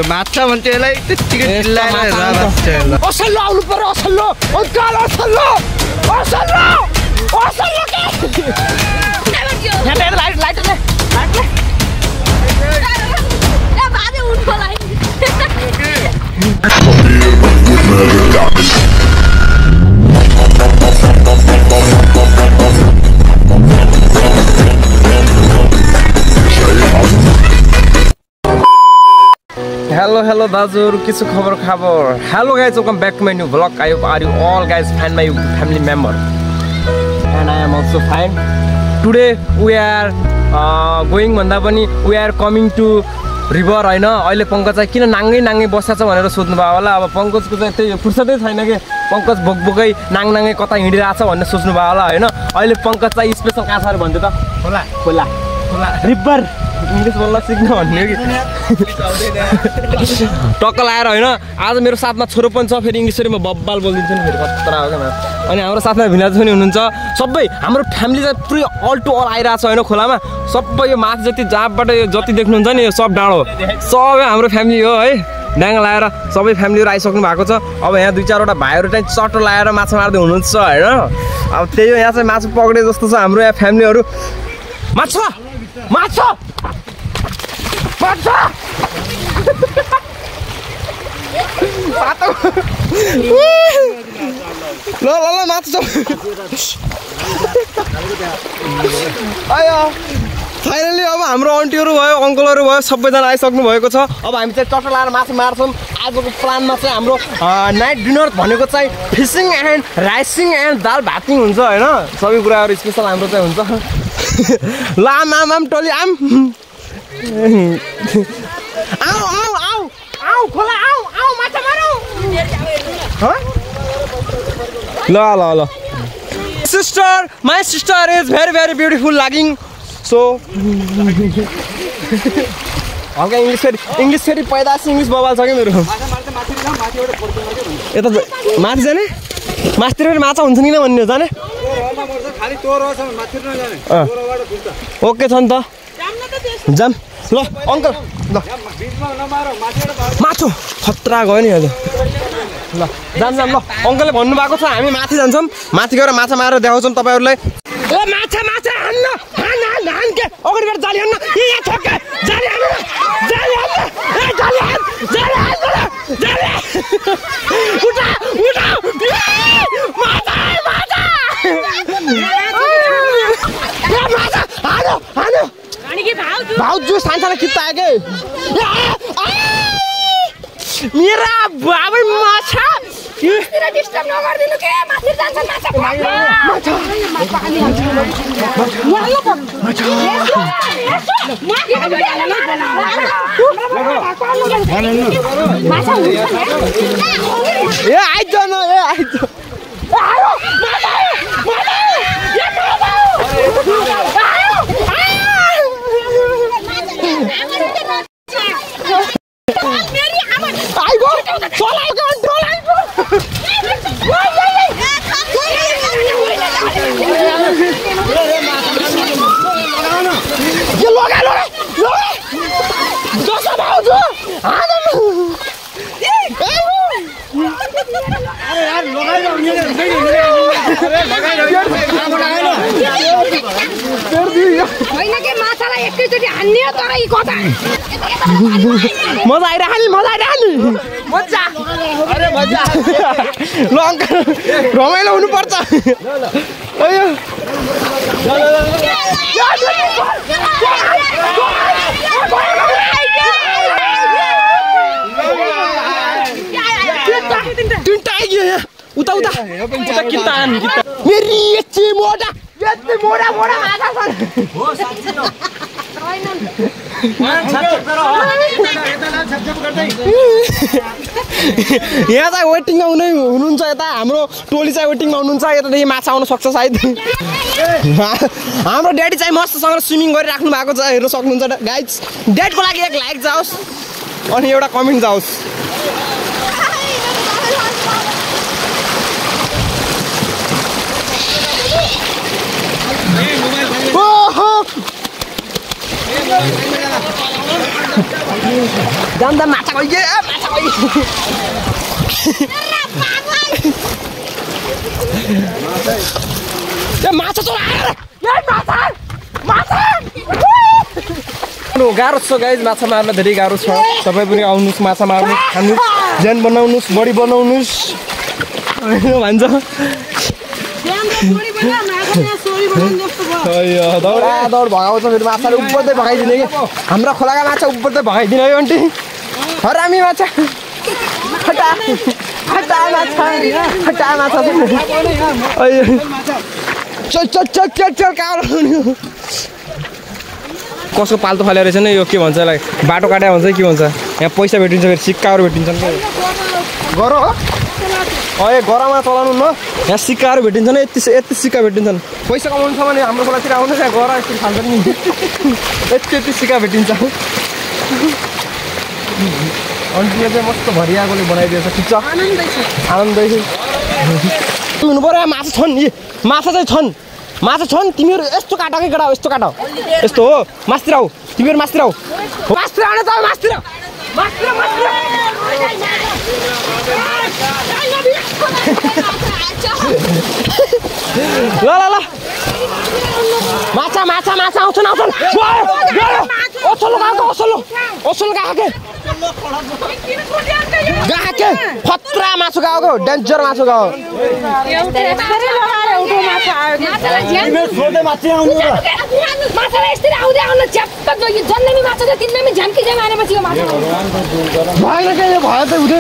माछा भन्थ्योलाई त्यतिकै चिल्लाएर असल्लो आउनु पर्यो असल्लो अंकल असल्लो असल्लो असल्लो के यहाँ लाइट लाइट ले लाइट ले ए बाजे उनको लाइट Hello दाजुहरु के छ खबर Hello guys, welcome back to my new vlog. I hope are you all guys find my family member and I am also fine. Today we are going भन्दा पनि we are coming to river हैन अहिले पंकज चाहिँ किन नाङ्गै बस्छ भनेर सोध्नु भयो होला अब पंकजको चाहिँ त्यही फुर्सदै छैन के पंकज बोकबोकै नाङ्गै कता हिँडिरहेछ भन्ने सोच्नु भयो होला हैन अहिले पंकज चाहिँ स्पेशल कहाँ छ भन्दै त खोला खोला खोला रिभर इंग्लिश बोल्न सिक्न भन्ने कि टक्क लाएर हैन आज मेरो साथमा छोरो पनि छ फेरि इंग्लिशमा बब्बाल बोलिदिन्छ नि फेरि खतरा हो के अनि हाम्रो साथमा भिनाज पनि हुनुहुन्छ सबै हाम्रो फ्यामिली चाहिँ पुरै अल टु अल आइराछ हैन खोलामा सबै यो माथि जति जापबाट यो जति देख्नुहुन्छ नि यो सब डाँडो सबै हाम्रो फ्यामिली हो है डाङ्गा लाएर सबै फ्यामिलीहरु आइसक्नु भएको छ अब यहाँ दुई चारवटा भाइहरु चाहिँ चट्टो लाएर माछा मार्दै हुनुहुन्छ हैन अब त्यही हो यहाँ चाहिँ माछा पक्रे जस्तो छ हाम्रो यहाँ फ्यामिलीहरु माछा माछा माछा ल माछा आयो फाइनली अब हाम्रो आन्टीहरु भयो अंकलहरु भयो सबैजना आइसक्नु भएको छ अब हामी चाहिँ चट्टा लाएर माछा मार्छौं आजको प्लानमा चाहिँ हाम्रो नाइट डिनर भनेको चाहिँ फिशिङ एन्ड राइसिङ एन्ड दाल भातिङ हुन्छ हैन सबै कुराहरु स्पेशल हाम्रो चाहिँ हुन्छ लाम आम आम टोली आम आउ आउ आउ आउ खोला आउ आउ माछा मारौ ह ल ल ल sister my sister is very beautiful looking so हल्का इंग्लिश फेरि पैदास इंग्लिश बबाल छ के मेरो यता माथि जाने माथितिर पनि माछा हुन्छ नि भन्ने हो जाने खाली तोर छ माथि नजाने तोरबाट फुल्छ ओके छ नि त जाम ल अंकल ल बीचमा नमारो माथिबाट माथि खतरा गयो नि अहिले ल जाम ल अंकलले भन्नु भएको छ हामी माथि जान्छौं माथि गएर माछा मारेर देखाउँछौं तपाईहरुलाई ए माछा माछा हान्न हान हान हान के अगाडिबाट जाली हान्न यहाँ ठक्के जाली हान्न जाली हान्न ए जाली हान जाली उठा उठा माछा माछा ए माछा हानो हानो अनि के भाउजू सानसानो कित्ता आयो के मेरा बाबै माछा यस्तिर डिस्टर्ब नगर्दिनु के माथि जान्छ माछा माछा ए आइज न ए आइज आयो माछा माछा ए आइगो चलाइगो डोलाइगो ये लगा लगा लगा जसो भाउजू हान यार लगाइलो नि होइन के माछालाई एकैचोटी हान्ने हो तर यी कता मजा आइरह नि मजा अरे मजा ल अंकल रमाइलो हुनु पर्छ अयो तिनटा आइयो यहाँ उता उता किता मेरी यति मोडा माछा छ हो साच्चै न यहाँ चाहिँ वेटिङमा हुनुहुन्छ यता हाम्रो टोली चाहिँ वेटिङमा हुनुहुन्छ यतादेखि माछा आउन सक्छ सायद हाम्रो ड्याडी चाहिँ मस्तसँग स्विमिङ गरिराख्नु भएको छ हेर्न सक्नुहुन्छ गाइज ड्याडको लागि एक लाइक जाओस् अनि एउटा कमेन्ट जाओस् जान्दा माछा गइए माछा गाह्रो छ गाइज माछा मार्न धेरै गाह्रो छ तपाईँ पनि आउनुहोस् माछा मार्नु खानु ज्यान बनाउनुहोस् बडी बनाउनुहोस् भन्छ दौड भगाउँछ फेरि माछाले उब्बर्दै भगाइदिने कि हाम्रो खोलाका माछा उब्बर्दै भगाइदिने है आन्टी हरामी माछा चल कसको पाल्तो खाले रहेछ नि यो के भन्छ यसलाई बाटो काट्या भन्छ के भन्छ यहाँ पैसा भेटिन्छ फेरि सिक्काहरू भेटिन्छन् गर ए गरामा चलाउनु न यहाँ सिक्काहरू भेटिन्छन् यति सिक्का भेटिन्छन् पैसा कमाउनु छ भने हाम्रो खोलातिर आउनुहोस् यहाँ गर यति खान्छ नि यति सिक्का भेटिन्छ अन्तिले चाहिँ मस्त भरियाकोले बनाइदिएछ ठिक छ आनन्दै हुनु पऱ्यो माछा छन् माछा छन् तिमीहरू यस्तो काट कि केटा यस्तो काट यस्तो हो मास्तिर आऊ तिमीहरू मास्तिर आऊ मास्तिर आउन त मास्तिर ल माछा आउँछन् ओसलो गएको के खतरा मासु गएको डेन्जर मासु गयो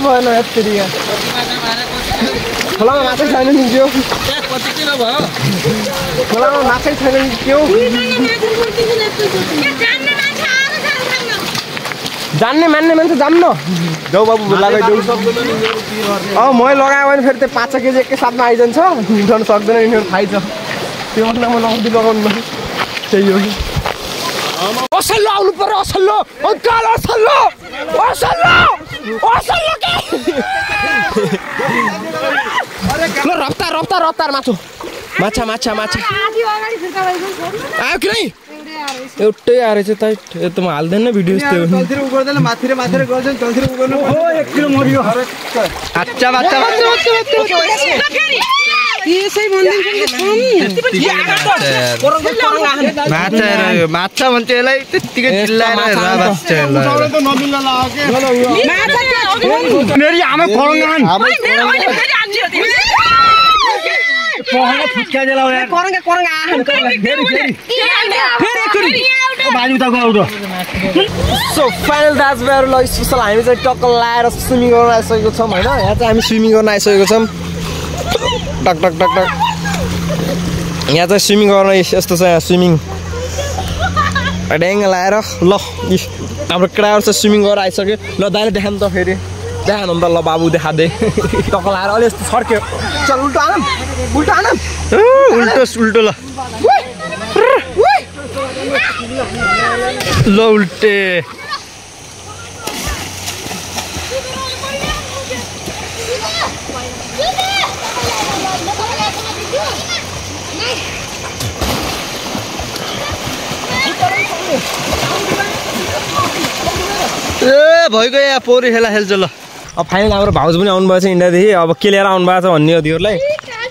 भएन यति खोलामा माछै छैन नि त्यो खोलामा माछै छैन नि त्यो जान्ने मान्ने मान्छे जान्न जाऊ बाबु लगाइदेऊ मै लगायो भने फेरि त्यो 5 केजी एकैसाथमा आइजान्छ उठाउनु सक्दैन यिनीहरू थाहै छ त्यो भन्दा म लगाउनु त्यही हो असल्लो आउनु पर्यो असल्लो अङ्कल असल्लो ल रफ्तार माछा आयो कि नै एउटै आएर चाहिँ टाइट यो त म हाल्दैन भिडियो त्यो जल्दी उगर्दैन माथिरे गर्छ जल्दी उगर्नु ओ 1 किलो मरियो अच्छा बाच्चा यसै माछा भन्छ यसलाई त्यतिकै चिल्लाएर मेरी आमा खोरङ्गान पहले फुटका जलाओ यार कोरंगा सो फाइनल दाजुभाइहरु ल स्पेशल हामी चाहिँ टक्क लाएर स्विमिङ गर्न आइसकेको छौं हैन यहाँ चाहिँ हामी स्विमिङ गर्न आइसकेको छौं टक यहाँ चाहिँ स्विमिङ गर्न यस्तो छ यहाँ स्विमिङ ड्याङ लाएर ल हाम्रो केटाहरु चाहिँ स्विमिङ गरेर आइसक्यो ल दाइले देखाउँ त फेरि देखाउनु त ल बाबु देखादे टक्क लाएर अलि यस्तो सर्क्यो चल उल्टो आनम उल्टो ल उल्टे भइगयो यहाँ पौडी खेला खेल्छ ल अब फाइनल हाम्रो भाउज पनि आउनु भएको छ इन्डियादेखि अब के लिएर आउनु भएको छ भन्ने हो तिमीहरूलाई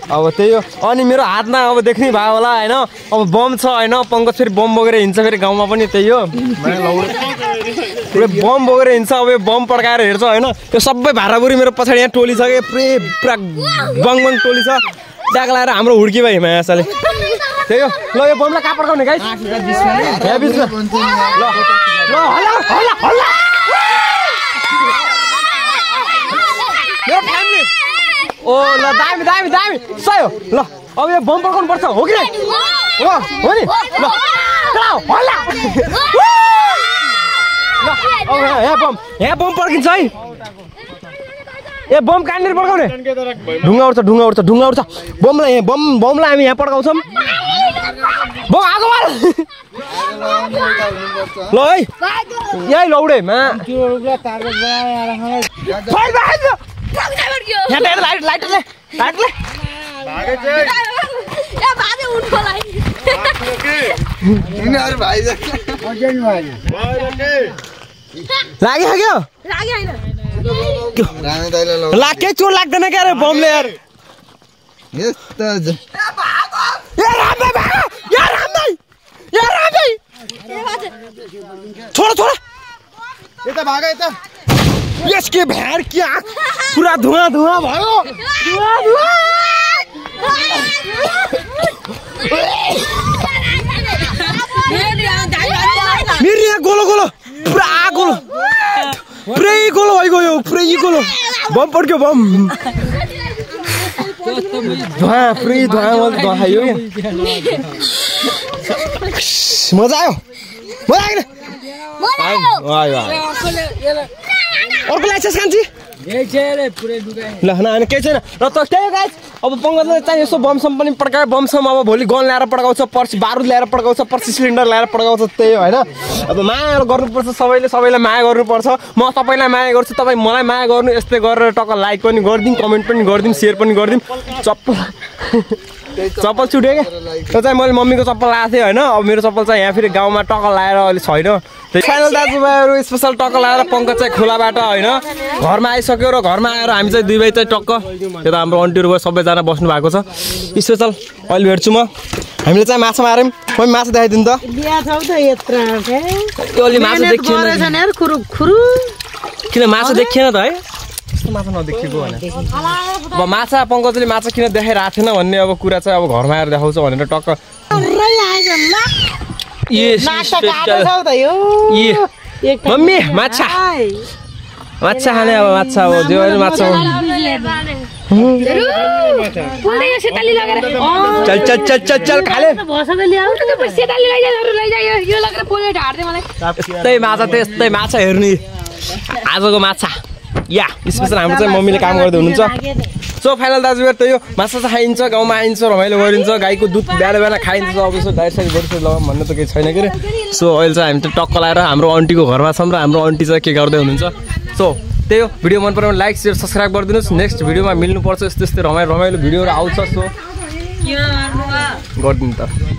अब त्यही हो अनि मेरो हातमा अब देख्ने भयो होला हैन अब बम छ हैन पंकज फेरि बम बोकेर हिँड्छ फेरि गाउँमा पनि त्यही हो बम बोकेर हिँड्छ अब यो बम पड्काएर हेर्छ हैन यो सबै भाराबुरी मेरो पछाडि यहाँ टोली छ के पुरा बङ टोली छ ट्याग लाएर हाम्रो हुड्की भयो हिमा यासाले त्यही हो ल यो बमलाई कहाँ पड्काउने गाइस यहाँ बिचमा ल हल्ला मेरो फ्यामिली ओ ल दामी सही हो ल अब यो बम पड्काउनु पर्छ हो कि नै हो नि ल होला ल यहाँ बम पड्किन्छ है ए बम कहाँनिर पड्काउने ढुङ्गा उठ्छ बमलाई हामी यहाँ पड्काउँछौँ बम आगो बाल ल है यही लौडेमा लाग्यो लाग्यो चोट लाग्दैन क्या अरे बमले यार छोड़ा यता भागा यता यसके भ्यार क्या पुरा धुवाँ भयो मेरो यहाँ गोलो पुरा गोलो पुरै गोलो भइगयो बम पड्क्यो बम पुरै धुवा खायो मजा आयो अर्को लाग्छ कान्छी ल होइन केही छैन र त त्यही गाइस अब पंकजले चाहिँ यसो बमसम पनि पड्कायो बमसम अब भोलि गन ल्याएर पड्काउँछ पर्सि बारुद ल्याएर पड्काउँछ पर्सि सिलिन्डर ल्याएर पड्काउँछ त्यही होइन अब माया गर्नुपर्छ सबैलाई माया गर्नुपर्छ म तपाईँलाई माया गर्छु तपाईँ मलाई माया गर्नु यस्तै गरेर टक्क लाइक पनि गरिदिउँ कमेन्ट पनि गरिदिउँ सेयर पनि गरिदिउँ चप्पल छुट्यो क्या त्यो चाहिँ मैले मम्मीको चप्पल लगाएको थिएँ होइन अब मेरो चप्पल चाहिँ यहाँ फेरि गाउँमा टक्क लगाएर अहिले छैन फाइनल दाजुभाइहरू स्पेसल टक्क लगाएर पङ्कज चाहिँ खोलाबाट होइन घरमा आइसक्यो र घरमा आएर हामी चाहिँ दुई भाइ चाहिँ टक्क त्यो त हाम्रो आन्टीहरू गयो सबैजना बस्नु भएको छ स्पेसल अहिले भेट्छु म हामीले चाहिँ माछा माऱ्यौँ म माछा देखाइदिनु त अलि माछा देखिएन किन माछा देखिएन त है यस्तो माछा नदेखिएको होइन अब माछा पङ्कजले माछा किन देखाइरहेको थिएन भन्ने अब कुरा चाहिँ अब घरमा आएर देखाउँछ भनेर टक्क मम्मी माछा खाने अब माछा हो जो माछा हो चल खाले यस्तै माछा हेर्ने आजको माछा या स्पेसल हाम्रो चाहिँ मम्मीले काम गर्दै हुनुहुन्छ सो फाइनल दाजुभाइ त यो माछा चाहिँ खाइन्छ गाउँमा आइन्छ रमाइलो गरिन्छ गाईको दुध बिहान खाइन्छ अब यसो गाडी साडी गरिसक्यो लगाउँ भन्ने त केही छैन के अरे सो अहिले चाहिँ हामी त टक्क लगाएर हाम्रो आन्टीको घरमा छौँ र हाम्रो आन्टी चाहिँ के गर्दै हुनुहुन्छ सो त्यही हो भिडियो मन पऱ्यो भने लाइक सेयर सब्सक्राइब गरिदिनुहोस् नेक्स्ट भिडियोमा मिल्नुपर्छ यस्तै रमाइलो भिडियोहरू आउँछ सो गरिदिनु त